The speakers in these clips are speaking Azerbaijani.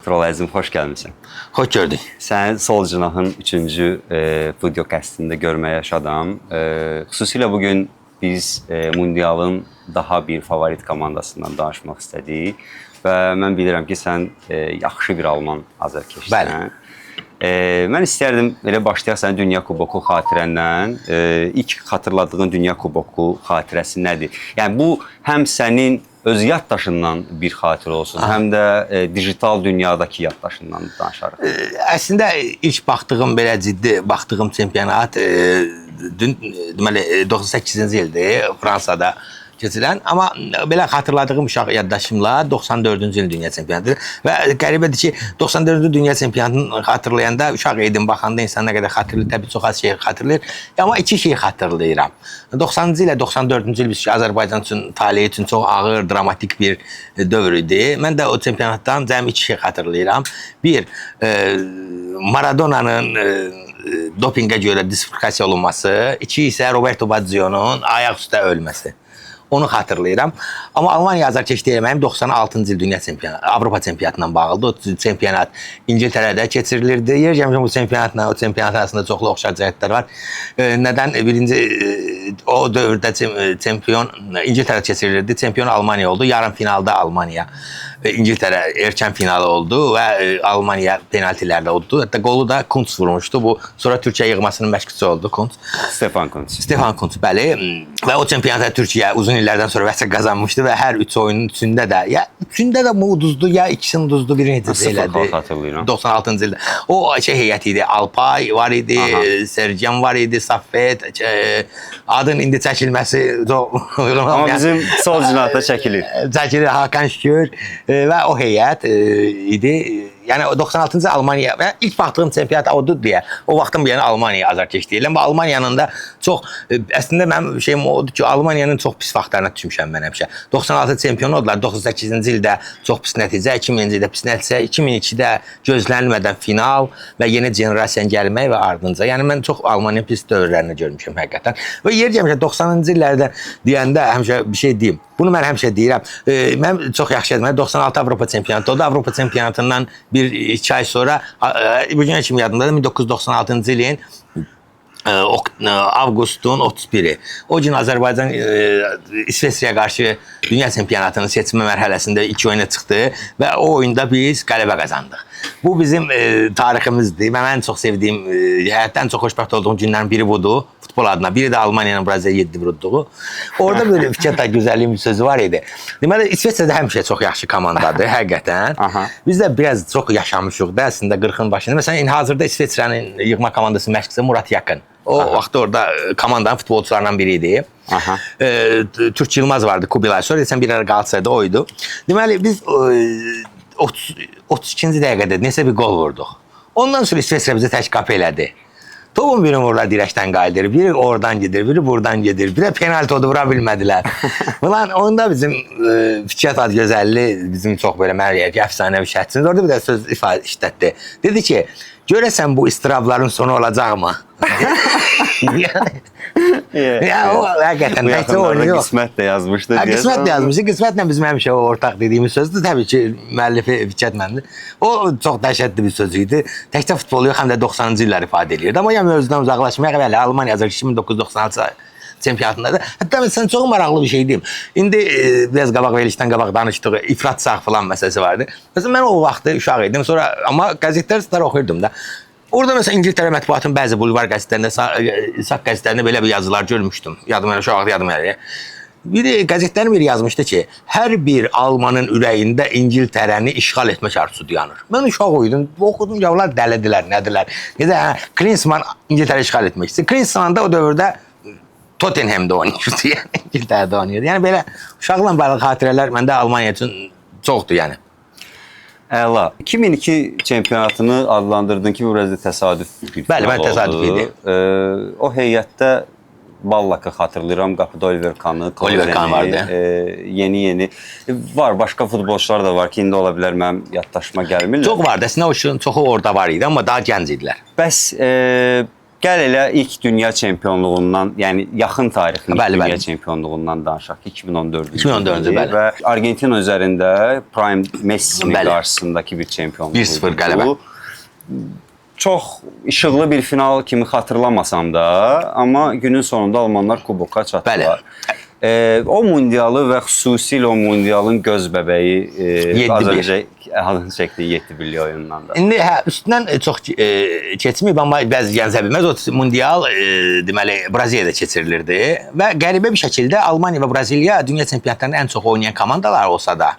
Tural əzizim, xoş gəlmişsən. Xoş gördük. Səni Sol Cinahın 3-cü video kəstində görməyə yaşadım. Xüsusilə bugün biz Mundialın daha bir favorit komandasından danışmaq istədik və mən bilirəm ki, sən yaxşı bir Alman azərkeşsən. Mən istərdim elə başlayaq sənin Dünya Kuboku xatirəndən. İlk xatırladığın Dünya Kuboku xatirəsi nədir? Yəni bu həm sənin öz yaddaşından bir xatirə olsun, həm də digital dünyadakı yaddaşından danışarıq. Əslində ilk baxdığım, belə ciddi baxdığım çempionat deməli 98-ci ildir Fransada keçirilən, amma belə xatırladığım uşaq yaddaşımla 94-cü il dünya çempionatı və qəribədir ki, 94-cü dünya çempionatını xatırlayanda uşaq idim, baxanda insan nə qədər xatırlayır, təbii çox az şey xatırlayır, amma iki şey xatırlayıram. 90-cı ilə 94-cü il biz Azərbaycan üçün, talihi üçün çox ağır, dramatik bir dövr idi. Mən də o çempionatdan cəmi iki şey xatırlayıram. Bir, Maradona'nın dopinqə görə disqualifikasiya olunması, iki isə Roberto Baggio'nun ayaq üstə ölməsi. Onu xatırlayıram. Amma Almaniya azərkeşliyi mənim 96-cı il dünya çempionatı, Avropa çempionatından bağlıdır. O çempionat İngiltərədə keçirilirdi. Yercəmişəm bu çempionatla, o çempionat arasında çoxlu oxşar cəhətlər var. Nədən? Birinci, o dövrdə çempion İngiltərə keçirilirdi. Çempion Almaniya oldu. Yarım finalda Almaniya İngiltərə erkən finalı oldu və Almaniya penaltilərlə oldu. Hətta qolu da Kuntz vurmuşdu. Bu sonra Türkiyə yığmasının məşqçisi oldu Kuntz. Stefan Kuntz. Stefan Kuntz, bəli. Və o çempionata Türkiyə uzun illərdən sonra vəsə qazanmışdı və hər üç oyunun üçündə də, ya üçündə də bu uduzdu, ya ikisini uduzdu, birini necə elədi. 96-cı ildə. O heyəti idi. Alpay var idi, Sercan var idi, Saffet, adın indi çəkilməsi amma bizim Sol Cinahda çəkilir. Çəkilir Hakan Şükür və o heyət idi. Yəni 96-cı Almaniya və ilk baxdığım çempionat odur deyə. O vaxtdan bu yana Almaniya azərkeş deyiləm. Və Almaniyanın da çox əslində mənim şeyim odur ki, Almaniyanın çox pis vaxtlarına düşmüşəm mən həmişə. 96 çempion oldular. 98-ci ildə çox pis nəticə, 2000-ci ildə pis nəticə, 2002-də gözlənilmədən final və yeni generasiyanın gəlməyi və ardınca. Yəni mən çox Almaniyanın pis dövrlərini görmüşəm həqiqətən. Və yercəmişə 90-cı illərdə deyəndə həmişə bir şey deyim. Bunu mən həmişə deyirəm. Mən çox yaxşı edim. 96 Avropa çempionatı oldu. Avropa çempionatından iki ay sonra, bugün kimi yadımdadır, 1996-cı ilin avqustun 31-i. O gün Azərbaycan İsveçrəyə qarşı dünya çempionatının seçmə mərhələsində iki oyuna çıxdı və o oyunda biz qələbə qazandıq. Bu bizim tariximizdir. Mən çox sevdiyim, həyatdan çox xoşbəxt olduğum günlərin biri budur. Futbol adına. Biri də Almaniyanın Braziliya 7 vurduğu. Orada böyle Fikret Güzelliğin bir sözü var idi. Deməli, İsveçrədə həmişə çox yaxşı komandadır, həqiqətən. Biz də biraz çox yaşamışıq da əslində 40-ın başında. Məsələn, hazırda İsveçrənin yığma komandası məşqçisi Murat Yakın. O vaxt orada komandanın futbolçularından biri idi. Türk Yılmaz vardı, Kubilay. Sonra desən bir ara Galatasaray'da oydu. Deməli, biz 32-ci dəqiqədə nəsə bir gol vurduq. Ondan sonra İsveçrə bizi təşkil elədi. Topun biri orada dirəkdən qayıdır, biri oradan gedir, biri buradan gedir. Bir də penalti oldu, vura bilmədilər. Ulan onda bizim Fikret Adgözəlli, bizim çox belə mənə əfsanəvi şəhətçimiz orada bir də söz ifadə işlətdi. Dedi ki, görəsən bu istirabların sonu olacaqmı? Ya o həqiqətən təkcə oyunu yox. Qismət də yazmışdı. Qismət də yazmışdı. Qismətlə bizim həmişə o ortaq dediyimiz sözdür. Təbii ki, müəllifi Fikret mənimdir. O çox dəhşətli bir söz idi. Təkcə futbolu yox, həm də 90-cı illər ifadə edirdi. Amma yəni mövzudan uzaqlaşmayaq, bəli, Almaniya azərkeşi 1996 çempionatındadır. Hətta sən çox maraqlı bir şey deyim. İndi biraz qabaq verilişdən qabaq danışdığı ifrat sağ falan məsələsi vardı. Məsələn, mən o vaxtı uşaq idim. Sonra amma qəzetlər oxuyurdum da. Orada məsələn İngiltərə mətbuatının bəzi bulvar qəzetlərində, sağ qəzetlərində belə bir yazılar görmüşdüm. Yadım elə, uşaq yadım elə. Biri qəzetlərin biri yazmışdı ki, hər bir Almanın ürəyində İngiltərəni işğal etmək arzusu dayanır. Mən uşaq oydum, oxudum, yavlar dələdilər, nədirlər. Klinsmann İngiltərə işğal etmək istəyir. Klinsmann da o dövrdə Tottenham'da oynayırdı, yəni İngiltərədə oynayırdı. Yəni belə uşaqla bağlı xatirələr məndə Almaniya üçün çoxdur, yəni. Əla. 2002 çempionatını adlandırdın ki, bu biraz da təsadüf bir final oldu. Bəli, mən təsadüf idi. O heyətdə Ballakı xatırlayıram, qapıda Oliver Kahnı, Oliver Kahn vardı. Yeni var, başqa futbolçular da var ki, indi ola bilər mənim yaddaşıma gəlmirlər. Çox vardı, əslində o çoxu orada var idi, amma daha gənc idilər. Bəs Gəl elə ilk dünya çempionluğundan, yəni yaxın tarixin ilk Bəli, dünya bəli. çempionluğundan danışaq ki, 2014-cü 2014-cü, bəli. və Argentina üzərində Prime Messi'nin Bəli. qarşısındakı bir çempionluq. 1-0 qələbə. Çox işıqlı bir final kimi xatırlamasam da, amma günün sonunda almanlar kuboka çatdılar. O mundialı və xüsusilə o mundialın göz bəbəyi az öncə adını çəkdiyi 7-1 oyunundan da. İndi üstündən çox keçməyib, amma bəzi gəncə bilməz. O mundial deməli Braziliyada keçirilirdi və qəribə bir şəkildə Almaniya və Braziliya dünya çempionatlarında ən çox oynayan komandalar olsa da,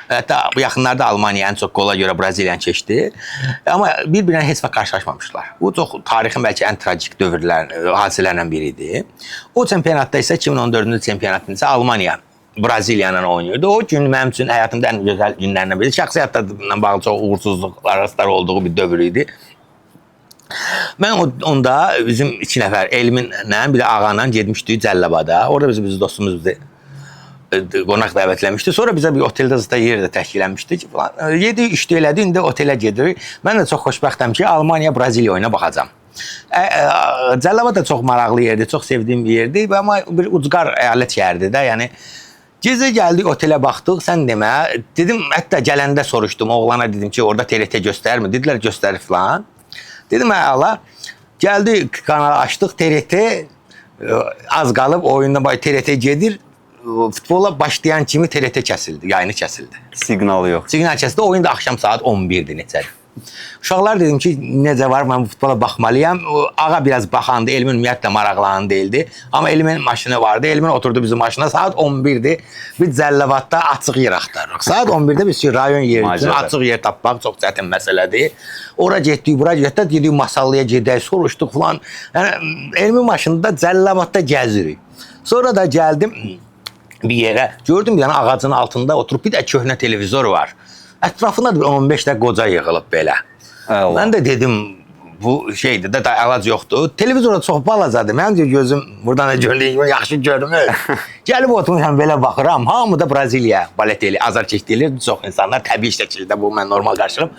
hətta bu yaxınlarda Almaniya ən çox qola görə Braziliyanı keçdi. Amma bir-birinə heç vaxt qarşılaşmamışlar. Bu çox tarixin bəlkə ən tragik hadisələrdən biri idi. O çempionatda isə 2014-cü çempionatında isə Almaniya Braziliyanla oynayırdı. O gün mənim üçün həyatımda ən gözəl günlərdən biri. Şəxsi həyatla bağlı çox uğursuzluqlar arasında olduğu bir dövr idi. Mən onda bizim 2 nəfər Elminlə, bir də Ağanla getmişdik Cəlilabada. Orada biz dostumuz qonaq dəvət eləmişdi. Sonra bizə bir oteldə zıta yer də təşkillənmişdik falan. Yedi, işdi elədi, indi otelə gedirik. Mən də çox xoşbəxtəm ki, Almaniya Braziliya oyuna baxacam. Cəlilabad da çox maraqlı yerdir, çox sevdiyim bir yerdir, amma bir ucqar əyalət şəhəridir də, yəni gecə gəldik, otelə baxdıq, sən demə, dedim, hətta gələndə soruşdum, oğlana dedim ki, orada TRT göstərir mi? Dedilər, göstərir falan. Dedim, əla, gəldik, kanalı açdıq, TRT az qalıb, oyunda TRT gedir, futbola başlayan kimi TRT kəsildi, yayını kəsildi. Signalı yox. Signal kəsildi, oyun da axşam saat 11-dir neçədir. Uşaqlar dedim ki, necə var, mən bu futbola baxmalıyam. Ağa biraz baxandı, Elmin ümumiyyətlə maraqlanan değildi. Amma Elmin maşını vardı, Elmin oturdu bizim maşına, saat 11-dir. Biz Cəlilabadda açıq yer axtarırıq. Saat 11-də biz rayon yeri üçün açıq yer tapmaq çox çətin məsələdir. Ora getdik, bura getdik, dedik masallıya gedək, soruşduq falan. Yəni, Elmin maşında Cəlilabadda gəzirik. Sonra da gəldim bir yerə, gördüm yəni ağacın altında oturub bir də köhnə televizor var. Ətrafında da 15 də qoca yığılıb belə. Mən də dedim, bu şeydir də əlac yoxdur. Televizorda çox balacadır. Məncə gözüm buradan da gördüyüm kimi yaxşı görmür. Gəlib oturmuşam belə baxıram. Hamı da Braziliya balet eli, azarkeş deyilir. Çox insanlar təbii şəkildə bu mən normal qarşılayım.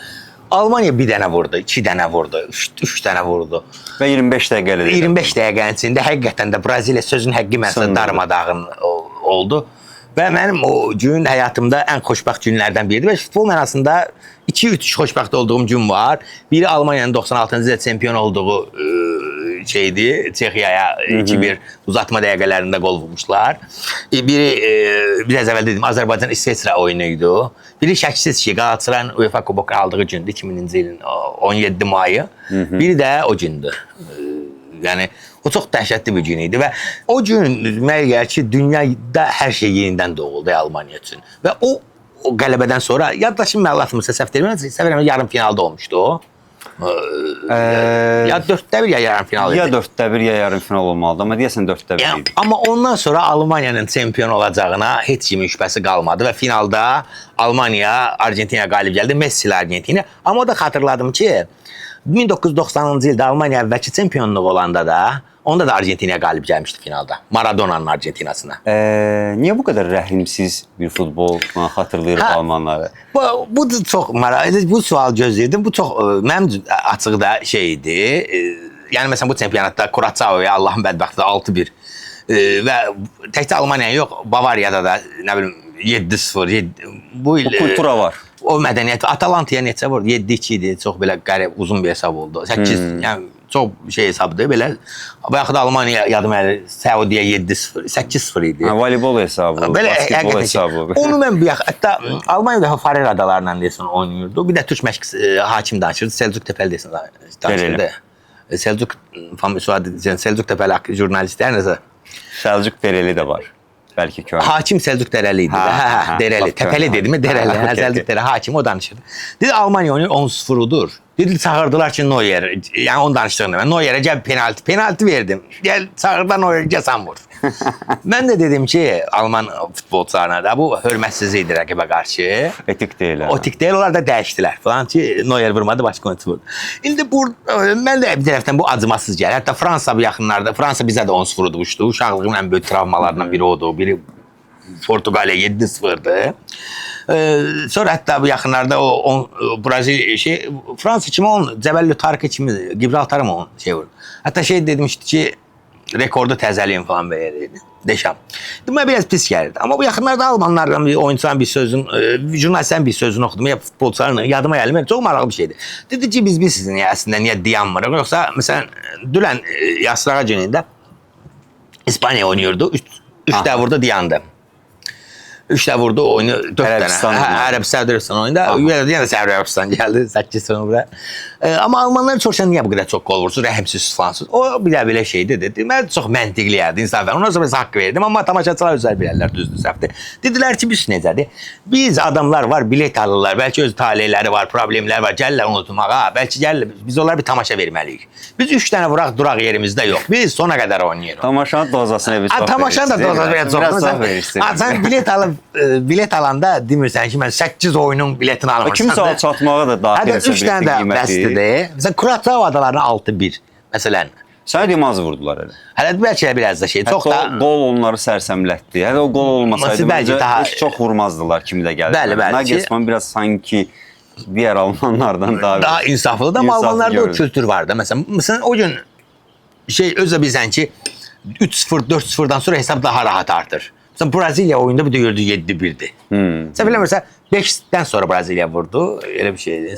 Almaniya bir dənə vurdu, 2 dənə vurdu, 3 dənə vurdu. Və 25 dəqiqə elədi. 25 dəqiqənin içində həqiqətən də Braziliya sözün həqqi mənsə darmadağın oldu. Və mənim o gün həyatımda ən xoşbəxt günlərdən biridir. Və futbol mənasında 2-3 xoşbəxt olduğum gün var. Biri Almaniyanın 96-cı ildə çempion olduğu şeydi. Çexiyaya 2-1 uzatma dəqiqələrində qol vurmuşlar. Biri biraz əvvəl dedim Azərbaycan İsveçrə oyunuydu. Biri şəksiz ki, Qalatasarayın UEFA kubokunu aldığı gündür 2000-ci ilin 17 mayı. Biri də o gündür. Yəni o çox dəhşətli bir gün idi və o gün məgər ki, dünyada hər şey yenidən doğuldu Almaniya üçün. Və o qələbədən sonra yaddaşım məlumatımızsa səhv deyirəm, yarım finalda olmuşdu o. Ya 4-də 1 ya yarım final idi. Ya 4-də 1 ya yarım final olmalıdır, amma deyəsən 4-də 1 idi. Amma ondan sonra Almaniyanın çempion olacağına heç kimin şübhəsi qalmadı və finalda Almaniya Argentinaya qalib gəldi, Messi ilə Argentina. Amma o da xatırladım ki, 1990-cı ildə Almaniya əvvəlki çempionluq olanda da, onda da Argentinaya qalib gəlmişdi finalda. Maradona'nın Argentinasına. Niyə bu qədər rəhimsiz bir futbol xatırlayırıq Almanları? Bu çox maraqlı, bu sual gözləyirdim. Bu çox mənim açıqda şey idi. Yəni məsələn bu çempionatda Kuratsao'ya Allahın bədbəxti 6-1 və təkcə Almaniya yox, Bavariyada da nə bilim 7-0. Bu il kultura var. O mədəniyyət Atalantaya neçə vurdu? 7-2 idi. Çox belə qərib, uzun bir hesab oldu. 8, yəni çox şey hesabdır belə. Bayaq da Almaniya yadım əli Saudiya 7-0, 8-0 idi. Voleybol hesabı, basketbol hesabı. Onu mən bayaq hətta Almaniyada Farer adalarla desən oynayırdı. Bir də türk məşqçi hakim danışırdı. Selçuk Təpəli desən danışırdı. Selçuk Selçuk Təpəli jurnalistlər nəsə. Selçuk Dereli də var. Bəlkə köhnə. Hakim Selçuk Dereli idi. Hə, Dereli. Təpəli dedim mi? Dereli. Selçuk Dereli hakim o danışırdı. Dedi Almaniya oynayır 10-0-dur. Dedi çağırdılar ki Neuer, yəni onu danışdığını mən Neuer'ə gəl penalti verdim. Gəl çağırdılar Neuer gəl sən vur. Mən də dedim ki Alman futbolçularına da bu hörmətsizlik idi rəqibə qarşı. Etik deyil. Etik deyil, onlar da dəyişdilər falan ki Neuer vurmadı, başqa oyunçu vurdu. İndi mən də bir tərəfdən bu acımasız gəlir. Hətta Fransa bu yaxınlarda, Fransa bizə də 10-0 udmuşdu. Uşaqlığın ən böyük travmalarından biri odur. Biri Portuqaliya 7-0'dı. Sonra hətta bu yaxınlarda o Brazil Fransa kimi Cəbəlli Tarık kimi Gibraltar mı on vurdu. Hətta demişdi ki rekordu təzəliyim falan böyle Deşam. Demək biraz pis gəlirdi. Amma bu yaxınlarda Almanlardan bir oyuncuların bir sözün, jurnalistlərin bir sözünü oxudum ya futbolçuların yadıma gəlmir. Çox maraqlı bir şeydi. Dedi ki biz sizin əslində niyə dayanmırıq? Yoxsa məsələn dünən Yasrağa günündə İspaniya oynuyordu. 3 də vurdu dayandı. 3 də vurdu oyunu 4 dənə. Ərəbistan oyunda. Yenə də Ərəbistan gəldi 8 sonra. Amma Almanlar çoxsan niyə bu qədər çox gol vursun, rəhimsiz fansız. O belə şeydi dedi. Mən çox məntiqli yerdi insafən. Ondan sonra haqqı verdim amma tamaşaçılar özləri bilərlər düzdür səhvdir. Dedilər ki biz necədir? Biz adamlar var, bilet alırlar. Bəlkə öz taleyləri var, problemlər var. Gəlirlər unutmağa. Bəlkə gəlirlər biz onlara bir tamaşa verməliyik. Biz 3 dənə vuraq duraq yerimizdə yox. Biz sona qədər oynayırıq. Tamaşanın dozasını bir çox. Tamaşanın da dozasını biraz çox. Sən bilet alanda demirsən ki mən 8 oyunun biletini almışam. Kimsə o çatmağa da daxil etsə biletin qiyməti. Məsələn, Kuratov adalarına 6-1. Məsələn. Sənə demaz vurdular elə. Hələ bəlkə biraz da çox da gol onları sərsəmlətdi. Hələ o gol olmasaydı məncə heç çox vurmazdılar kimi də gəldi. Bəli. Nagelsmann biraz sanki diğer Almanlardan daha insaflıdır amma Almanlarda o kültür vardı. Məsələn o gün özə bilsən ki 3-0, 4-0'dan sonra hesab daha rahat artır. Mesela Brezilya oyunda bir de gördü 7-1'di. Sen bilemezsen 5'ten sonra Brezilya vurdu. Öyle bir şeydi.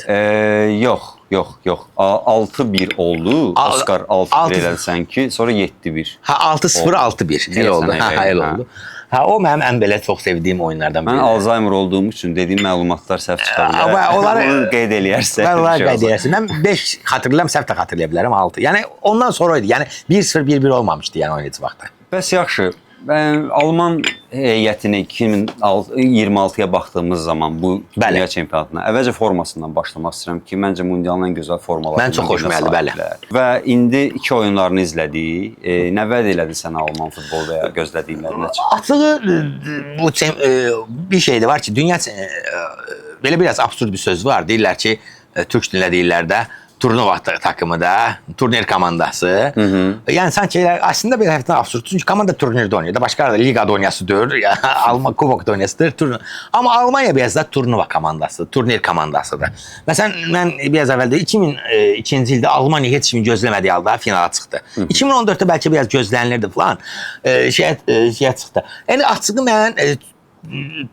Yok. 6-1 oldu. Oscar 6-1 elədi sanki. Sonra 7-1. Ha 6-0 6-1. El oldu. El oldu. Ha o mənim ən belə çox sevdiyim oyunlardan biri. Mən Alzheimer olduğum üçün dediyim məlumatlar səhv çıxa bilər. Onları qeyd eləyərsə. Onları qeyd eləyərsə. Mən 5 xatırlayıram, səhv də xatırlaya bilərəm 6. Yəni ondan sonra idi. Yəni 1-0 1-1 olmamışdı yəni oynayıcı vaxtda. Bəs yaxşı. Ben Alman heyətini 2026'ya baktığımız zaman bu dünya çempionatına əvvəlcə formasından başlamaq istəyirəm ki, məncə mundialın ən gözəl formaları. Mən çox xoşuma gəldi, bəli. Və indi 2 oyunlarını izlədik. Nə vəd elədi sənə Alman futbolu və ya gözlədiklərinə? Açığı bu bir şey de var ki, dünya belə biraz absurd bir söz var. Deyirlər ki, Türk dilində deyirlər də turnuva takımı da, turnir komandası. Yani sanki aslında bir hafiften absürt. Çünkü komanda turnirde oynuyor da başka da ligada oynayasıdır. Alman kubokda oynayasıdır. Ama Almanya biraz da turnuva komandası, turnir komandasıdır. Mesela ben biraz evvel de 2002. ildə Almanya heç kimi gözləmədiyi halda finala çıxdı. 2014'te belki biraz gözlənilirdi falan. Şey çıxdı. Yani açığı mən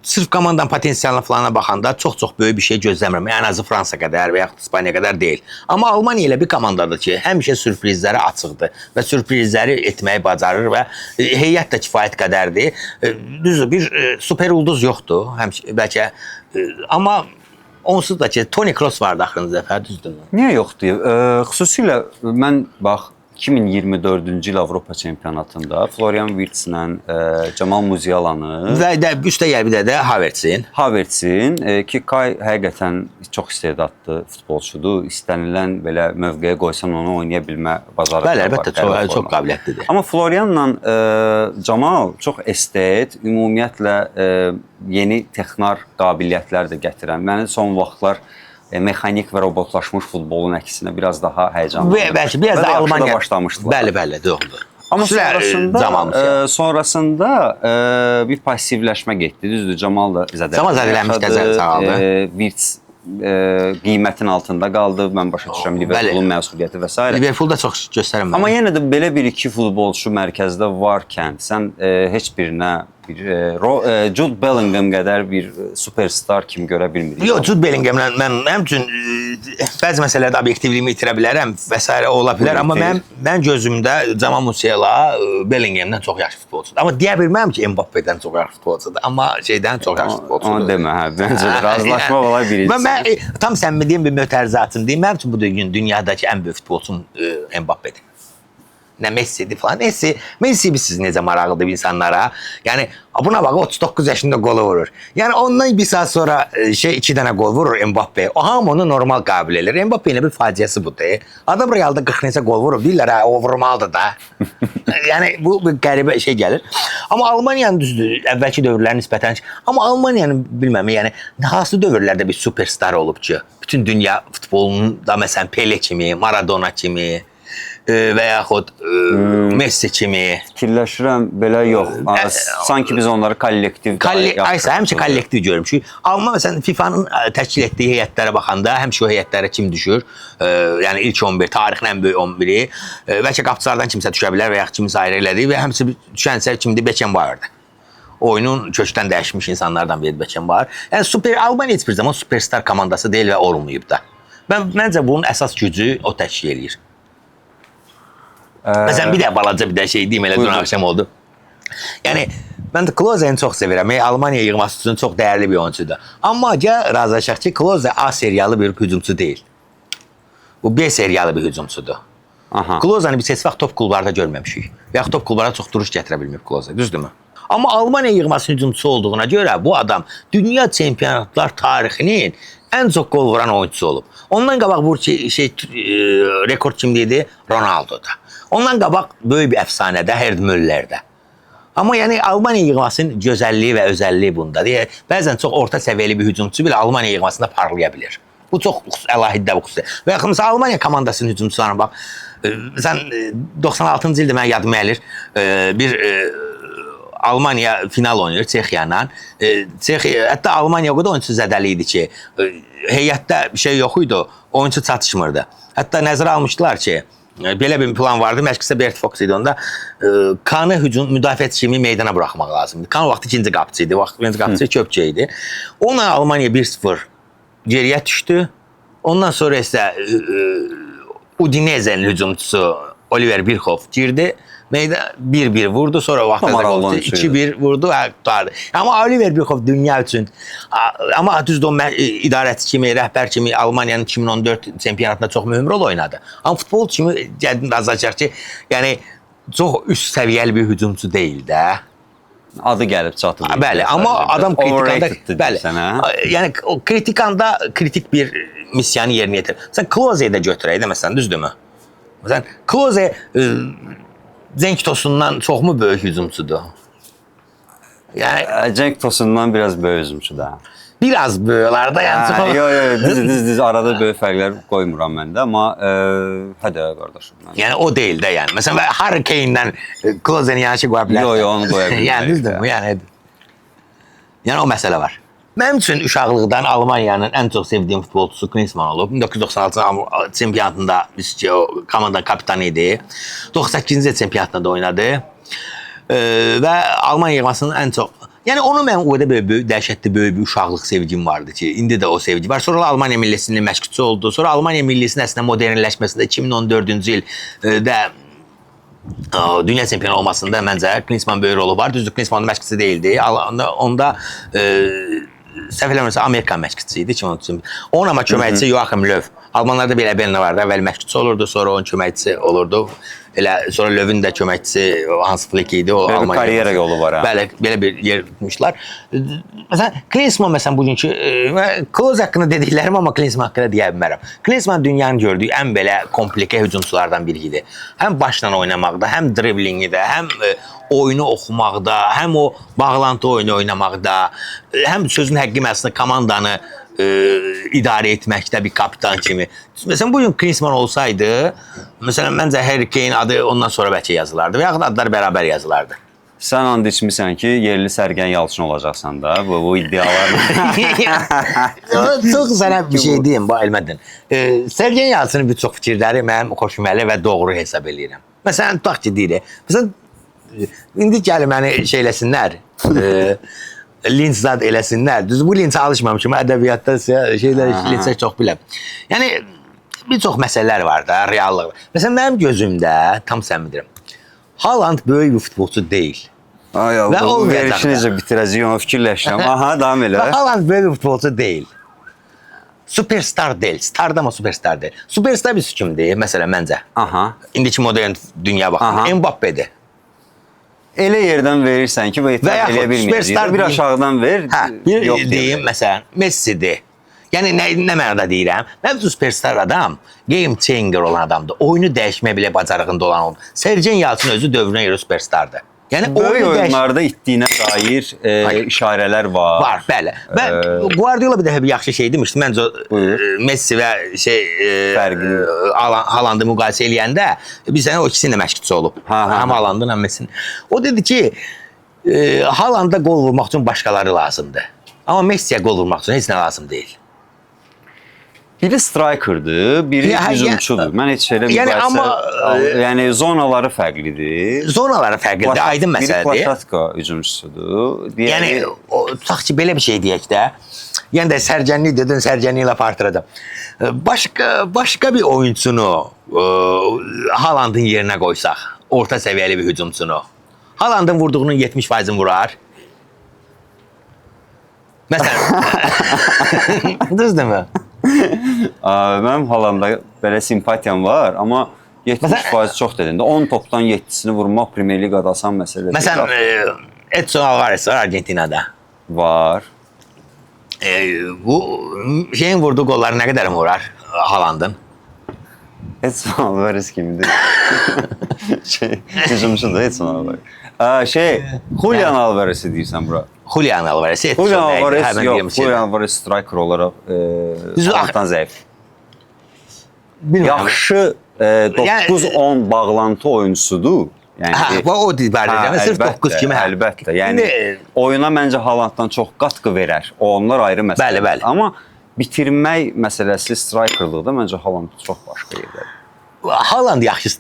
sırf komandanın potensialına falana baxanda çox böyük bir şey gözləmirəm. Yəni azı Fransa qədər və yaxud İspaniya qədər deyil. Amma Almanya elə bir komandadır ki, həmişə sürprizlərə açıqdır və sürprizləri etməyi bacarır və heyət də kifayət qədərdir. Düzdür, bir super ulduz yoxdur, bəlkə. Amma onsuz da ki, Toni Kroos vardı axırıncı dəfə, düzdürmü? Niyə yoxdur? Xüsusilə mən bax 2024-cü il Avropa çempionatında Florian Wirtzlə Cemal Musialanı və üstəgəl bir də Havertzin ki Kay həqiqətən çox istedadlı futbolçudur. İstənilən belə mövqeyə qoysan onu oynaya bilmə bacarığı var. Bəli, əlbəttə çox qabiliyyətlidir. Amma Florianla Cemal çox estet, ümumiyyətlə yeni texnar qabiliyyətlər də gətirən. Məni son vaxtlar mexanik və robotlaşmış futbolun əksinə biraz daha həyecanlı. Bəlkə biraz da Almanya başlamışdılar. Bəli, doğrudur. Amma sonrasında bir passivləşmə getdi. Düzdür, Cemal da zədələnmiş sağaldı. Wirtz qiymətin altında qaldı. Mən başa düşürəm Liverpoolun məsuliyyəti və s. Liverpool da çox göstərəm. Amma yenə də belə bir iki futbolçu mərkəzdə varkən sən heç birinə Jude Bellingham qədər bir superstar kimi görə bilmirik. Yox, Jude Bellinghamla mənim üçün bəzi məsələlərdə obyektivliyimi itirə bilərəm və s. ola bilər. Amma mən gözümdə Cemal Musiala Bellinghamdan çox yaxşı futbolçudur. Amma deyə bilməm ki, Mbappe'dən çox yaxşı futbolçudur. Amma şeydən çox yaxşı futbolçudur. Onu demə, bəncə də razılaşma ola bilir. Mən tam səmimi bir mötərizatım deyim. Mənim üçün bu gün dünyadakı ən böyük futbolçum Mbappe'dir. Nə Messi'dir falan. Messi siz necə maraqlıdır insanlara. Yəni buna bax 39 yaşında gol vurur. Yəni ondan bir saat sonra 2 dənə gol vurur Mbappe. O hamı onu normal qəbul edir. Mbappe'nin bir faciəsi budur. Adam Realda 40 neçə gol vurur. Deyirlər o vurmalıdır da. Yəni bu bir qəribə şey gəlir. Amma Almaniyanın düzdür, əvvəlki dövrlərə nisbətən. Amma Almaniyanın bilməm, yəni hansı dövrlərdə bir superstar olub ki, bütün dünya futbolunun da məsələn Pele kimi, Maradona kimi və yaxud Messi kimi. Fikirləşirəm belə yox. Sanki biz onları kollektiv Həmişə kollektiv görürüm. Çünki amma məsələn FIFA-nın təşkil etdiyi heyətlərə baxanda həmişə o heyətlərə kim düşür? Yəni ilk 11, tarixin ən böyük 11-i. Bəlkə qapıçılardan kimsə düşə bilər və yaxud kimisə ayrı elədi və həmişə düşənsə kimdir? Beckenbauer'dır. Oyunun kökdən dəyişmiş insanlardan biri Beckenbauer. Yəni Albaniya heç bir zaman superstar komandası deyil və olmayıb da. Məncə bunun əsas gücü o təşkil eləyir. Məsələn, bir də balaca bir də şey deyim, elə dün axşam oldu. Yəni, mən də Klozeni çox sevirəm. Almaniya yığması üçün çox dəyərli bir oyuncudur. Amma razılaşaq ki, Kloze A seriyalı bir hücumçu deyil. Bu B seriyalı bir hücumçudur. Klozeni biz heç vaxt top klublarda görməmişik. Və yaxud top klublara çox duruş gətirə bilməyib Kloze, düzdürmü? Amma Almaniya yığması hücumçusu olduğuna görə bu adam dünya çempionatlar tarixinin ən çox qol vuran oyuncusu olub. Ondan qabaq bu rekord kimdiydi? Ronaldo'da. Ondan qabaq böyük bir əfsanədə, Gerd Müller'də. Amma yəni Almaniya yığmasının gözəlliyi və özəlliyi bundadır. Bəzən çox orta səviyyəli bir hücumçu belə Almaniya yığmasında parlaya bilir. Bu çox əlahiddə bu xüsusiyyət. Və yaxud məsələn Almaniya komandasının hücumçularına bax. Məsələn 96-cı ildə mən yadıma gəlir bir Almaniya final oynayır Çexiyayla. Hətta Almaniya o qədər oyunçu zədəli idi ki, heyətdə bir şey yox idi, oyunçu çatışmırdı. Hətta nəzərə almışdılar ki, belə bir plan vardı, məşqçisi Bert Fox idi onda, Kanı hücum müdafiəçi kimi meydana buraxmaq lazımdı. Kan vaxt ikinci qapıcı idi, vaxt ikinci qapıcı Köpçe idi. Ona Almaniya 1-0 geriyə düşdü. Ondan sonra isə Udinese'nin hücumçusu Oliver Bierhoff girdi. 1-1 vurdu, sonra vaxtda 2-1 vurdu və tutardı. Amma Oliver Bierhoff dünya üçün, amma düzdür o idarəçi kimi, rəhbər kimi Almaniyanın 2014 çempionatında çox mühüm rol oynadı. Amma futbol kimi gəldim razılaşaq ki, yəni çox üst səviyyəli bir hücumçu deyil də. Adı gəlib çatır. Bəli, amma adam kritikanda, bəli, yəni kritikanda kritik bir missiyanı yerinə yetirir. Məsələn, Kloze'yi də götürəydi, məsələn, düzdürmü? Məsələn, Kloze Cenk Tosun'dan çox mu böyük hücumçudur? Yəni Cenk Tosun'dan biraz böyük hücumçudur. Biraz böyüklərdə yəni. Yox, düz arada böyük fərqlər qoymuram mən də, amma hədə qardaşım. Yəni o deyil də yəni. Məsələn, Harry Kane'dən Kloze'ni yanaşı qoya bilər. Yox, onu qoya bilməyək. Yəni düzdürmü? Yəni o məsələ var. Mənim üçün uşaqlıqdan Almaniyanın ən çox sevdiyim futbolçusu Klinsmann olub. 1996 çempionatında o komandanın kapitanı idi. 98-ci çempionatında da oynadı. Və Almaniya yığmasının ən çox... Yəni onu mən o qədər böyük, dəhşətli böyük bir uşaqlıq sevgim vardı ki, indi də o sevgi var. Sonra Almaniya millisinin məşqçisi oldu. Sonra Almaniya millisinin əslində modernləşməsində 2014-cü ildə dünya çempionu olmasında məncə Klinsmann böyük rolu var. Düzdür, Klinsmann məşqçisi deyildi. Onda səhv eləmirəmsə Amerikan məşqçisi idi 2013. Onun amma köməkçisi Joachim Löw. Almanlarda belə nə vardı. Əvvəl məşqçisi olurdu, sonra onun köməkçisi olurdu. Elə sonra Löw'ün də köməkçisi Hans Flick idi. O Almanya karyera yolu var ha. Bəli, belə bir yer tutmuşlar. Məsələn, Klinsmann məsələn bugünkü Klose haqqında dediklərim amma Klinsmann haqqında deyə bilmərəm. Klinsmann dünyanın gördüyü ən belə komplikə hücumçulardan biri idi. Həm başla oynamaqda, həm driblingdə, həm oyunu oxumaqda, həm o bağlantı oyunu oynamaqda, həm sözün həqqi məsələn komandanı idarə etməkdə bir kapitan kimi. Məsələn, bugün Klinsmann olsaydı, məsələn, məncə Harry Kane adı ondan sonra bəlkə yazılardı və yaxud adlar bərabər yazılardı. Sən and içmisən ki, yerli Sərgən Yalçın olacaqsan da, bu iddialarla. Çox sənə bir şey deyim, elmədin. Sərgən Yalçının bir çox fikirləri mənim xoşuma gəlir və doğru hesab edirəm. Məsələn, tutaq ki, deyir. Məsələn, indi gəlir məni şeyləsinlər, linçzad eləsinlər. Düz bu linçə alışmamışım. Ədəbiyyatda linçə çox biləm. Yəni, bir çox məsələlər var da, reallıq. Məsələn, mənim gözümdə, tam sən bilirəm, Haaland böyük bir futbolçu deyil. Və o verişi necə bitirəcəyim, onu fikirləşirəm. Aha, davam elə. Haaland böyük bir futbolçu deyil. Superstar deyil. Starda amma superstar deyil. Superstar bir kimdir, məsələn, məncə. İndiki modern dünya baxımında. Mbappe'dir. Elə yerdən verirsən ki, və etiraf eləyə bilməyəcək. Bir aşağıdan ver, yox deyim, məsələn, Messi'dir. Yəni, nə mənada deyirəm? Mən superstar adam, game changer olan adamdır. Oyunu dəyişməyə belə bacarığında olan oldu. Sergen Yalçın özü dövrünə görə superstardır. Yəni Böyük oyunu oyunlarda itdiyinə dair işarələr var. var, bəli. Və Guardiola bir dəfə bir yaxşı şey demişdi. Məncə Messi və Haaland'ı müqayisə eləyəndə biz o ikisinin də məşqçisi olub. Həm Haaland'ın, həm Messi'nin. O dedi ki, Haaland'a gol vurmaq üçün başqaları lazımdır. Amma Messi'yə gol vurmaq üçün heç nə lazım deyil. Biri striker'dır, biri hücumçudur. Mən heç elə yəni zonaları fərqlidir. Zonaları fərqlidir, aydın məsələdir. Biri Platatka hücumçusudur. Yəni tutaq ki, belə bir şey deyək də. Yəni də sərgənlik dedin, sərgənliklə artıracağam. Başqa bir oyunçunu Haaland'ın yerinə qoysaq, orta səviyyəli bir hücumçunu. Haaland'ın vurduğunun 70%'ini vurar. Məsələn, düzdürmü? Mənim Haaland'a belə simpatiyam var, amma 70% çox dedin də 10 topdan 7'sini vurmaq Premier Liqada asan məsələ deyil. Məsələn, Edson Alvarez var Argentinada. Var. Bu şeyin vurduğu qolları nə qədər vurar Haaland'ın? Edson Alvarez kimdir? Hücumçudur Edson Alvarez. Julian Alvarez'i deyirsən bura. Julian Alvarez. Julian Alvarez yox. Julian Alvarez striker olaraq altdan zəif. Yaxşı 9-10 bağlantı oyuncusudur. Yəni o barədə sırf 9 kimi əlbəttə. Yəni oyuna məncə Haalanddan çox qatqı verər. Onlar ayrı məsələdir. Bəli. Amma bitirmək məsələsi strikerlıqda məncə Haaland çox başqa yerdir. Haaland yaxşı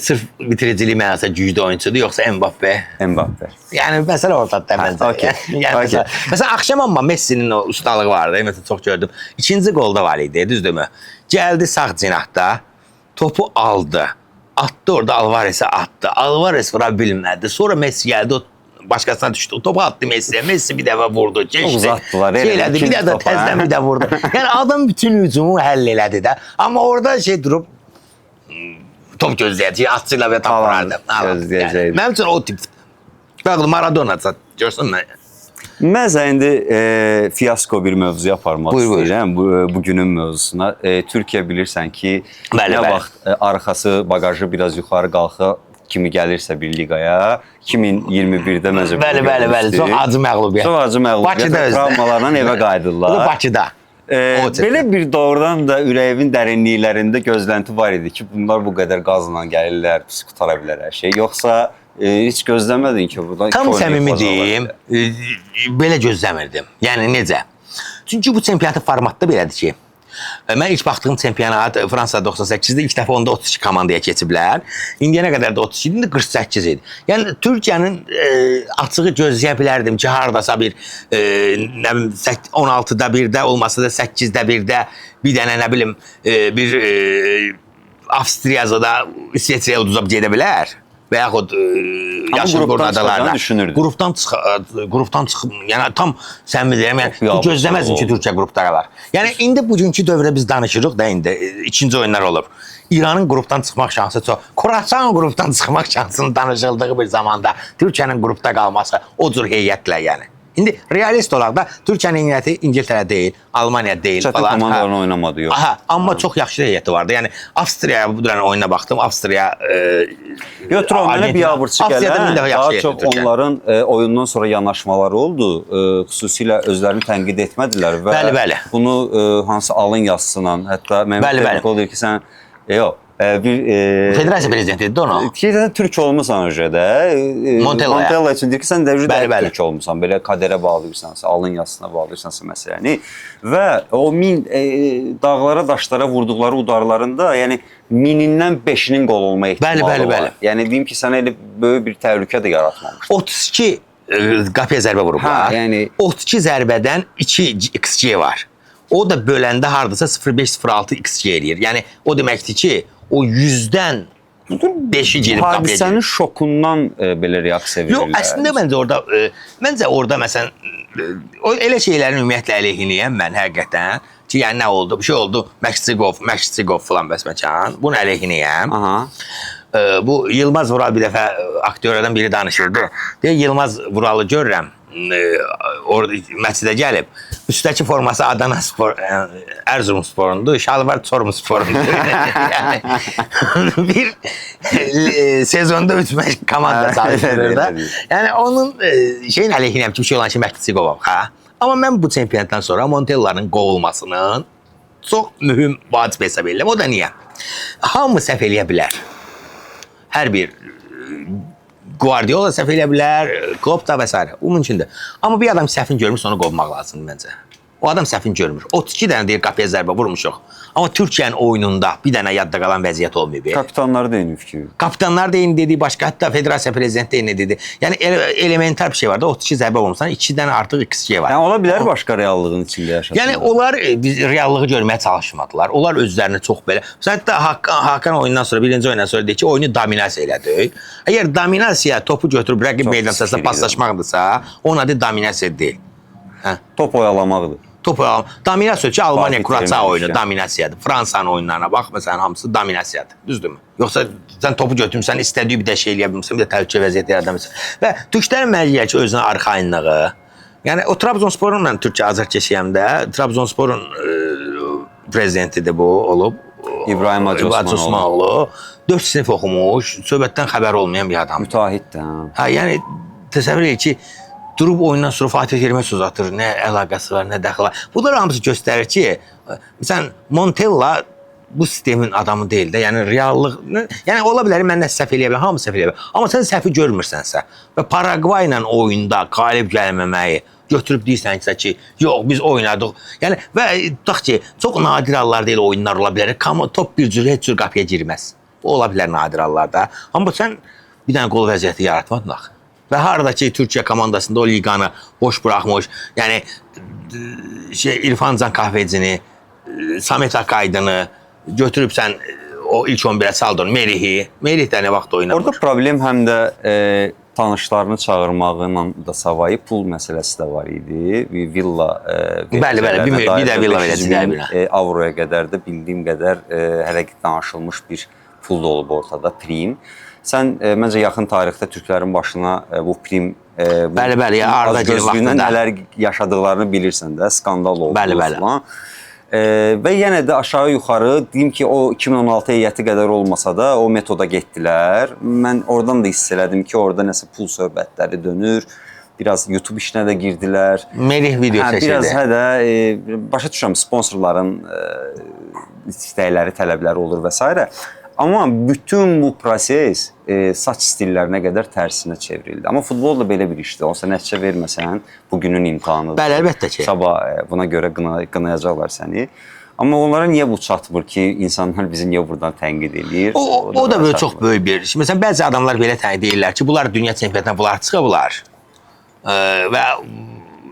sırf bitiricilik mənasında güclü oyuncudur, yoxsa Mbappe? Mbappe. Yəni məsələ ortadır məncə. Yəni məsələn axşam amma Messi'nin o ustalığı vardı. Məsələn çox gördüm. İkinci qolda var idi, düzdürmü? Gəldi sağ cinahda, topu aldı. Attı orada Alvarez'e attı. Alvarez vura bilmədi. Sonra Messi gəldi, o başqasına düşdü. O topu attı Messi'ye. Messi bir dəfə vurdu. Keçdi. Uzatdılar. Şeylədi, bir də təzdən bir də vurdu. Yəni adam bütün hücumu həll elədi də. Amma orada durub top gözləyəcək, atçıyla və top vurardı. Gözləyəcəkdi. Mənim üçün o tip. Maradona görsün mən. Mən indi fiyasko bir mövzuya aparmaq istəyirəm bugünün mövzusuna. Türkiyə bilirsən ki, nə vaxt arxası, bagajı biraz yuxarı qalxa kimi gəlirsə bir liqaya, 2021-də məncə Bəli, çox acı məğlubiyyət. Çox acı məğlubiyyət, travmalarla evə qayıdırlar. Bakıda. Belə bir doğrudan da ürəyimin dərinliklərində gözlənti var idi ki, bunlar bu qədər qazla gəlirlər, pis qutara bilər hər şey. Yoxsa heç gözləmədin ki, buradan tam səmimi deyim, belə gözləmirdim. Yəni necə? Çünki bu çempionatın formatda belədir ki, mən ilk baxdığım çempionat Fransada 98-də ilk dəfə onda 32 komandaya keçiblər. İndiyənə qədər də 32 idi, indi 48 idi. Yəni Türkiyənin açığı gözləyə bilərdim ki, hardasa bir 16-da 1-də olmasa da 8-də 1-də bir dənə nə bilim bir Avstriyada İsveçrəyə uduzub gedə bilər. Və yaxud yaşın quradalarına qrupdan çıxıb, yəni tam səmimi deyirəm, yəni gözləməzdim ki, Türkiyə qrupda qalar. Yəni indi bugünkü dövrdə biz danışırıq da indi ikinci oyunlar olur. İranın qrupdan çıxmaq şansı çox. Khorasan qrupdan çıxmaq şansının danışıldığı bir zamanda Türkiyənin qrupda qalması o cür heyətlə yəni. İndi realist olaq da Türkiyənin heyəti İngiltərə deyil, Almaniya deyil falan. Çətin komandalarla oynamadı yox. Amma çox yaxşı heyəti vardı. Yəni Avstriyaya bu dönə oyuna baxdım. Avstriya mənə biabırçı gələn daha çox onların oyundan sonra yanaşmaları oldu. Xüsusilə özlərini tənqid etmədilər və bunu hansı alın yazısından, hətta Mehmet Bekol deyir ki, sən Federasiya prezidenti idi onu. Türk olmusan öncədə. Montella üçün deyir ki, sən də Türk olmusan. Belə qədərə bağlayırsansa, alın yazısına bağlayırsansa məsələni. Və o dağlara, daşlara vurduqları udarlarında, yəni minindən 5-nin qol olma ehtimalı var. Yəni deyim ki, sənə elə böyük bir təhlükə də yaratmamışdır. 32 qapıya zərbə vurublar. 32 zərbədən 2 XG var. O da böləndə hardasa 0.5-0.6 XG eləyir. Yəni o deməkdir ki, o 100-dən 5-i gedib qapıya gedir. Hadisənin şokundan belə reaksiya verirlər. Yox, əslində məncə orada məsələn, elə şeylərin ümumiyyətlə əleyhinəyəm mən həqiqətən ki, yəni nə oldu, bir şey oldu, Məşqçiqov filan bəsməkan, bunu əleyhinəyəm. Bu Yılmaz Vural bir dəfə aktyorlardan biri danışırdı. Deyək, Yılmaz Vuralı görürəm, orada məscidə gəlib. Üstdəki forması Adana Spor, Erzurum Sporundur, şalvar Çorum Sporundur. Yəni bir sezonda 3 məşq komanda çalışır da. Yəni onun şeyin əleyhinəm ki, bir şey olan ki, məşqçi qovaq, ha. Amma mən bu çempionatdan sonra Montella'nın qovulmasının çox mühüm vacib hesab edirəm. O da niyə? Hamı səhv eləyə bilər. Hər bir Guardiola səhv eləyə bilər, Klopp da və s. Bu mümkündür. Amma bir adam səhvini görmürsə onu qovmaq lazımdır məncə. O adam səhvini görmür. 32 dənə deyir qapıya zərbə vurmuşuq. Amma Türkiyənin oyununda bir dənə yadda qalan vəziyyət olmayıb. Kapitanlar da eyni fikir. Kapitanlar da eyni dedi, başqa hətta federasiya prezidenti də eyni dedi. Yəni elementar bir şey var da 32 zərbə vurmusan, 2 dənə artıq XG var. Yəni ola bilər başqa reallığın içində yaşasınlar. Yəni onlar reallığı görməyə çalışmadılar. Onlar özlərini çox belə. Hətta Hakan oyundan sonra, birinci oyundan sonra deyir ki, oyunu dominasiya elədik. Əgər dominasiya topu götürüb rəqib meydançasına paslaşmaqdırsa, onun adı dominasiya deyil. Top oyalamaqdır. Top dominasiya ki, Almaniya quracağı oyunu dominasiyadır. Fransanın oyunlarına bax, məsələn, hamısı dominasiyadır. Düzdürmü? Yoxsa sən topu götürmüsən, istədiyi bir də şey eləyə bilmirsən, bir də təhlükə vəziyyəti yarada bilmirsən. Və türklərin mənə ki, özünə arxayınlığı. Yəni o Trabzonsporunla Türkçə azar keçəyəmdə, Trabzonsporun prezidentidir bu olub. İbrahim Hacı Osmanoğlu. 4 sinif oxumuş, söhbətdən xəbər olmayan bir adam. Müteahhitdir. Ha, yəni təsəvvür edir ki, durub oyundan sonra Fatih Terimə söz atır, nə əlaqəsi var, nə dəxli var. Bunlar hamısı göstərir ki, məsələn, Montella bu sistemin adamı deyil də, yəni reallıq, yəni ola bilər, mən nə səhv eləyə bilər, hamı səhv eləyə bilər. Amma sən səhvi görmürsənsə və Paragvay ilə oyunda qalib gəlməməyi götürüb deyirsən ki, yox, biz oynadıq. Yəni, və tutaq ki, çox nadir hallar deyil oyunlar ola bilər. Top bir cür, heç cür qapıya girməz. Bu ola bilər nadir hallarda. Amma sən bir dənə qol vəziyyəti yaratmadın axı. Və haradakı Türkiyə komandasında o liqanı boş buraxmış, yəni İrfan Can Kahvecini, Samet Akaydını götürübsən o ilk 11-ə saldın, Merih də nə vaxt oynamış. Orada problem həm də tanışlarını çağırmağıyla da savayı pul məsələsi də var idi. Villa Bəli, bir də villa verəcəklər. Avroya qədər də bildiyim qədər hələ danışılmış bir pul da olub ortada, prim. Sən məncə yaxın tarixdə türklərin başına bu prim bəli, Arda gözlüyündən nələr yaşadıqlarını bilirsən də, skandal oldu. Bəli. Və yenə də aşağı yuxarı deyim ki, o 2016 heyəti qədər olmasa da o metoda getdilər. Mən oradan da hiss elədim ki, orada nəsə pul söhbətləri dönür. Biraz YouTube işinə də girdilər. Merih video çəkirdi. Biraz başa düşürəm, sponsorların istəkləri, tələbləri olur və s. Amma bütün bu proses saç stillərinə qədər tərsinə çevrildi. Amma futbol da belə bir işdir. Olsa nəticə verməsən, bugünün imtahanıdır. Bəli, əlbəttə ki. Sabah buna görə qınayacaqlar səni. Amma onlara niyə bu çatmır ki, insanlar bizi niyə buradan tənqid edir? O da böyle çox böyük bir iş. Məsələn, bəzi adamlar belə tənqid edirlər ki, bunlar dünya çempionatına bunlar çıxıblar. Və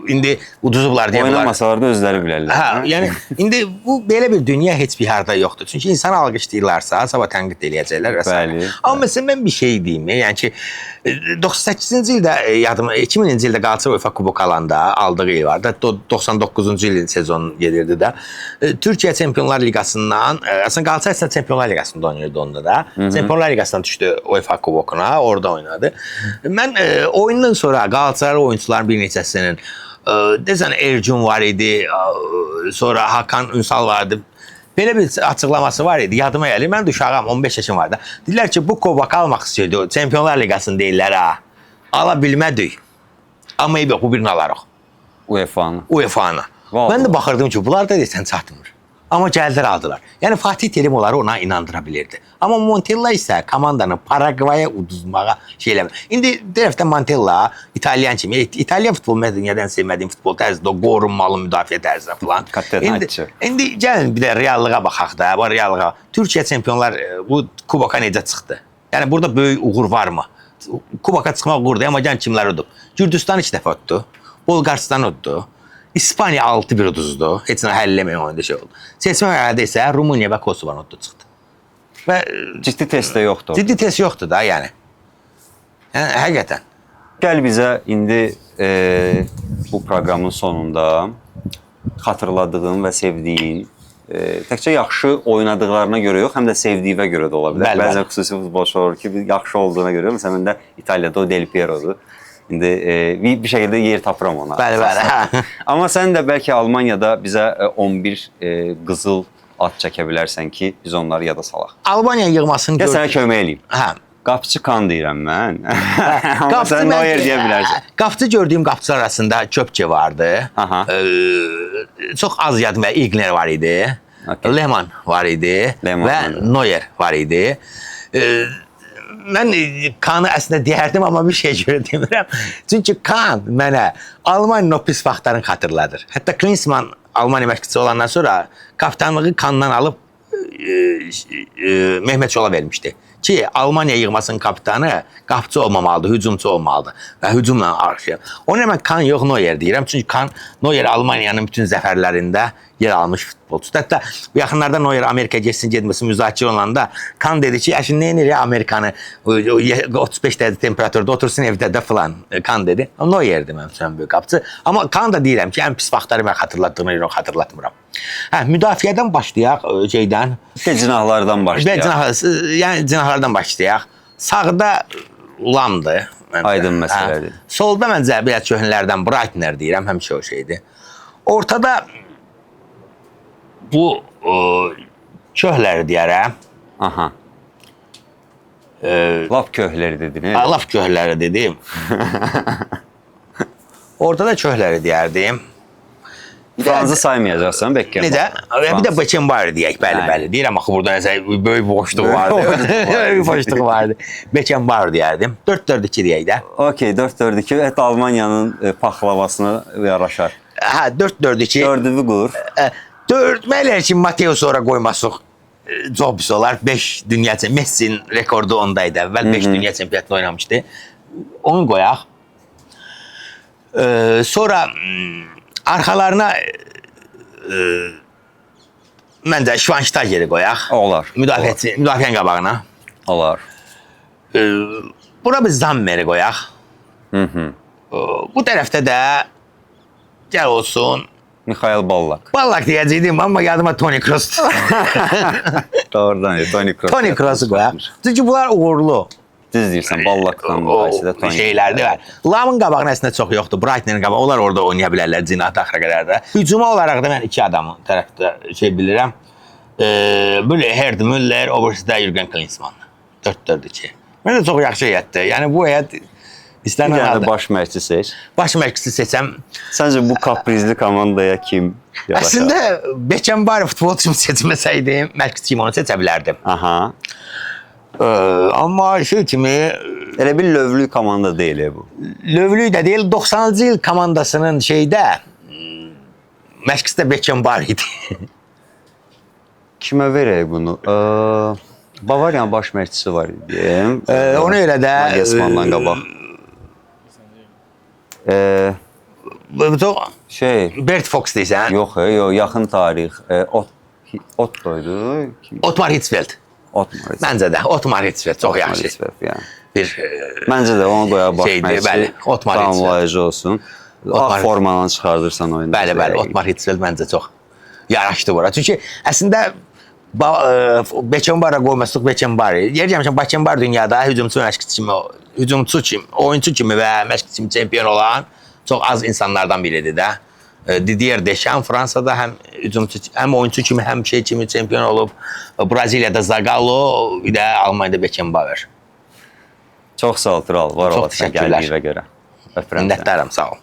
indi uduzublar deyə bunlar. Oynamasalar da özləri bilərlər. Hə, yəni indi bu belə bir dünya heç bir harda yoxdur. Çünki insan alqışlayırlarsa, sabah tənqid eləyəcəklər və s. Amma məsələn mən bir şey deyim, yəni ki 98-ci ildə yadıma 2000-ci ildə Qalatasaray UEFA kubok alanda aldığı il vardı. 99-cu ilin sezonu gedirdi də. Türkiyə Çempionlar Liqasından, əslində Qalatasaray Çempionlar Liqasında oynayırdı onda da. Çempionlar Liqasından düşdü UEFA kubokuna, orada oynadı. Mən oyundan sonra Qalatasaray oyunçuların bir neçəsinin desən Ercun var idi, sonra Hakan Ünsal vardı. Belə bir açıqlaması var idi, yadıma gəlir. Mən də uşağam, 15 yaşım vardı. Dedilər ki, bu kubok almaq istəyirdi, Çempionlar Liqasını deyirlər ha. Ala bilmədik. Amma yox, bu birini alarıq. UEFA-nı. Mən də baxırdım ki, bunlar da desən çatmır. Amma gəldilər aldılar. Yəni Fatih Terim onları ona inandıra bilirdi. Amma Montella isə komandanı Paragvaya uduzmağa şey eləmir. İndi tərəfdən Montella İtalyan kimi, İtalyan futbol mədəniyyətdən sevmədiyim futbol tərzidir, o qorunmalı müdafiə tərzinə falan. İndi gəlin bir də reallığa baxaq da, bu reallığa. Türkiyə çempionlar bu kuboka necə çıxdı? Yəni burada böyük uğur varmı? Kuboka çıxmaq uğurdur, amma gəlin kimlər udub? Gürcüstan 2 dəfə uddu, Bolqaristan uddu. İspaniya 6-1 uduzdu. Heç nə həll eləməyən oyunda şey oldu. Seçmə mərhələdə isə Rumıniya və Kosovanın uddu çıxdı. Və ciddi test də yoxdur. Ciddi test yoxdur da, yəni. Yəni həqiqətən. Gəl bizə indi bu proqramın sonunda xatırladığın və sevdiyin, təkcə yaxşı oynadıqlarına görə yox, həm də sevdiyinə görə də ola bilər. Bəzən xüsusi futbolçu olur ki, yaxşı olduğuna görə, məsələn də İtaliyada o Del Piero'dur. İndi bir şəkildə yer tapıram ona. Bəli, bəli. Amma sən də bəlkə Almaniyada bizə 11 qızıl at çəkə bilərsən ki, biz onları yada salaq. Albaniya yığmasını Ya sənə kömək eləyim. Hə. Qapıçı Kan deyirəm mən. Amma sən Noyer deyə bilərsən. Qapıçı gördüyüm qapıçılar arasında Köpke vardı. Aha. Çox az yadım və İgner var idi. Okay. Lehmann var idi Lehmann və Neuer var idi. Mən Kanı əslində deyərdim, amma bir şey görə demirəm. Çünki Kan mənə Almaniyanın o pis vaxtlarını xatırladır. Hətta Klinsmann Almaniya məşqçisi olandan sonra kapitanlığı Kandan alıb Mehmet Şola vermişdi. Ki Almaniya yığmasının kapitanı qapıcı olmamalıdır, hücumçu olmalıdır və hücumla arşıyam. Ona mən Kan yox Neuer deyirəm. Çünki Kan Neuer Almaniyanın bütün zəfərlərində yer almış futbolçudur. Hətta bu yaxınlarda Neuer Amerika getsin getməsin müzakirə olanda Kan dedi ki, əşin nə edir Amerikanı 35 dərəcə temperaturda otursun evdə də filan. Kan dedi. Neuer'dir mənim üçün böyük qapıcı. Amma Kan da deyirəm ki, ən pis vaxtları mən xatırlatdığımı yox xatırlatmıram. Hə, müdafiədən başlayaq şeydən. Cinahlardan başlayaq. Yəni cinahlardan başlayaq. Sağda Lamdır. Aydın məsələdir. Solda məncə biraz köhnələrdən Breitner deyirəm, həmişə o şeydir. Ortada bu köhləri deyərəm. Aha. Lap köhləri dedin. Lap köhləri dedim. Ortada köhləri deyərdim. Fransızı saymayacaqsan Beckenbauer. Necə? Bir də Beckenbauer deyək, bəli. Deyirəm axı burada nəsə böyük boşluq vardı. Böyük boşluq vardı. Beckenbauer deyərdim. 4-4-2 deyək də. Okey, 4-4-2 hətta Almaniyanın paxlavasına yaraşar. Hə, 4-4-2. 4-ü qur. 4 mələr ki, Mateo sonra qoymasıq çox pis olar. 5 dünya Messi'nin rekordu ondaydı əvvəl. 5 dünya çempionatında oynamışdı. Onu qoyaq. Sonra arxalarına məncə Schweinsteigeri qoyaq. Olar. Müdafiənin qabağına. Olar. Bura bir Zammeri qoyaq. Bu tərəfdə də gəl olsun Mikhail Ballak. Ballak deyəcəkdim, amma yadıma Toni Kroos. Doğrudan, Toni Kroos. Toni Kroos'u qoyaq. Çünki bunlar uğurlu. Düz deyirsən, Ballakdan müqayisədə Toni. Şeylərdir var. Lamın qabağına əslində çox yoxdur. Breitner'in qabağı, onlar orada oynaya bilərlər cinahda axıra qədər də. Hücuma olaraq da mən iki adamı tərəfdə bilirəm. Böyle Gerd Müller, o birisi də Jürgen Klinsmann. 4-4-2. Mən də çox yaxşı heyətdir. Yəni bu heyət istənilən halda. Yəni baş məşqçi seç. Baş məşqçisi seçsəm. Səncə bu kaprizli komandaya kim yaraşar? Əslində Beckenbauer futbolçumu seçməsəydim, məşqçi kimi onu seçə bilərdim. Aha. Amma şey kimi elə bir lövlü komanda deyil bu. Lövlü də deyil, 90-cı il komandasının şeydə məşqçisi də Beckenbauer idi. Kimə verək bunu? Bavariyanın baş məşqçisi var idi. Ona görə də Nagelsmanndan qabaq. Bert Fox deyirsən? Yox, yaxın tarix. Otto'ydu. Otmar Hitzfeld. Məncə də Otmar Hitzfeld çox yaxşı. Məncə də onu qoyaq baş məşqçi. Tamamlayıcı olsun. Ağ formadan çıxardırsan oyunda. Bəli, Otmar Hitzfeld məncə çox yaraşdı bura. Çünki əslində Beckenbauer'a qoymuşduq Beckenbauer. Yer gəlmişəm Beckenbauer dünyada hücumçu kimi, oyunçu kimi və məşqçi kimi çempion olan çox az insanlardan biridir də. Didier Deschamps Fransada həm oyunçu kimi, həm şey kimi çempion olub. Braziliyada Zagallo, bir də Almaniyada Beckenbauer. Çox sağ ol, Tural. Var olasın gəldiyinə görə. Minnətdaram, sağ ol.